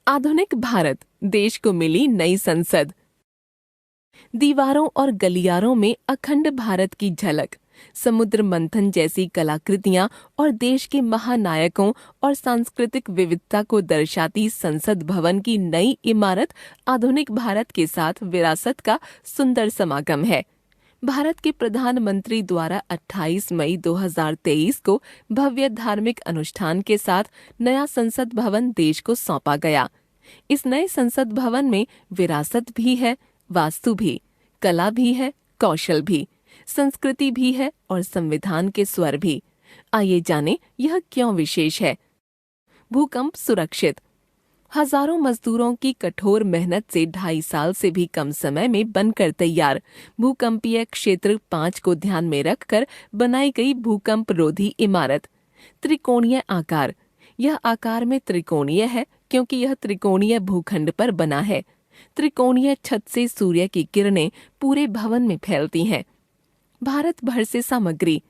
आधुनिक भारत देश को मिली नई संसद। दीवारों और गलियारों में अखंड भारत की झलक, समुद्र मंथन जैसी कलाकृतियां और देश के महानायकों और सांस्कृतिक विविधता को दर्शाती संसद भवन की नई इमारत आधुनिक भारत के साथ विरासत का सुंदर समागम है। भारत के प्रधानमंत्री द्वारा 28 मई 2023 को भव्य धार्मिक अनुष्ठान के साथ नया संसद भवन देश को सौंपा गया। इस नए संसद भवन में विरासत भी है, वास्तु भी, कला भी है, कौशल भी, संस्कृति भी है और संविधान के स्वर भी। आइए जानें यह क्यों विशेष है। भूकंप सुरक्षित। हजारों मजदूरों की कठोर मेहनत से 2.5 साल से भी कम समय में बनकर तैयार भूकंपीय क्षेत्र 5 को ध्यान में रखकर बनाई गई भूकंप रोधी इमारत। त्रिकोणीय आकार। यह आकार में त्रिकोणीय है क्योंकि यह त्रिकोणीय भूखंड पर बना है। त्रिकोणीय छत से सूर्य की किरणें पूरे भवन में फैलती हैं। भारत भर से सामग्री।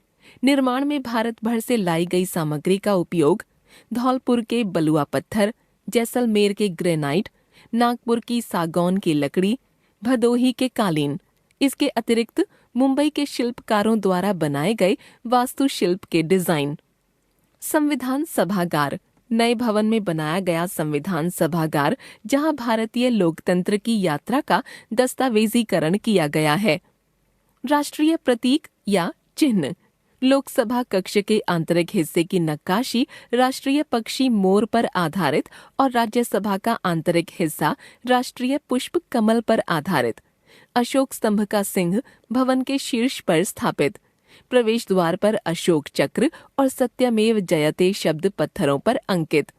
निर्माण में भारत भर से लाई गई सामग्री का उपयोग धौलपुर के बलुआ पत्थर, जैसलमेर के ग्रेनाइट, नागपुर की सागौन की लकड़ी, भदोही के कालीन। इसके अतिरिक्त मुंबई के शिल्पकारों द्वारा बनाए गए वास्तुशिल्प के डिजाइन। संविधान सभागार। नए भवन में बनाया गया संविधान सभागार, जहां भारतीय लोकतंत्र की यात्रा का दस्तावेजीकरण किया गया है। राष्ट्रीय प्रतीक या चिन्ह। लोकसभा कक्ष के आंतरिक हिस्से की नक्काशी राष्ट्रीय पक्षी मोर पर आधारित और राज्यसभा का आंतरिक हिस्सा राष्ट्रीय पुष्प कमल पर आधारित। अशोक स्तंभ का सिंह भवन के शीर्ष पर स्थापित। प्रवेश द्वार पर अशोक चक्र और सत्यमेव जयते शब्द पत्थरों पर अंकित।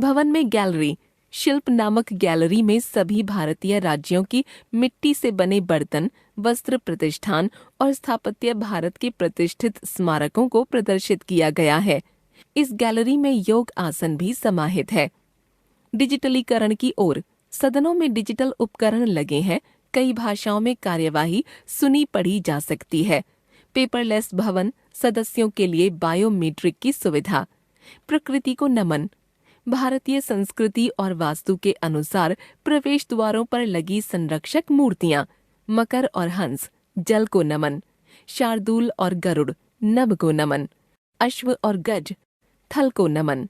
भवन में गैलरी। शिल्प नामक गैलरी में सभी भारतीय राज्यों की मिट्टी से बने बर्तन, वस्त्र प्रतिष्ठान और स्थापत्य भारत के प्रतिष्ठित स्मारकों को प्रदर्शित किया गया है। इस गैलरी में योग आसन भी समाहित है। डिजिटलीकरण की ओर। सदनों में डिजिटल उपकरण लगे हैं। कई भाषाओं में कार्यवाही सुनी पढ़ी जा सकती है। पेपरलेस भवन। सदस्यों के लिए बायोमेट्रिक की सुविधा। प्रकृति को नमन। भारतीय संस्कृति और वास्तु के अनुसार प्रवेश द्वारों पर लगी संरक्षक मूर्तियां। मकर और हंस, जल को नमन। शार्दूल और गरुड़, नभ को नमन। अश्व और गज, थल को नमन।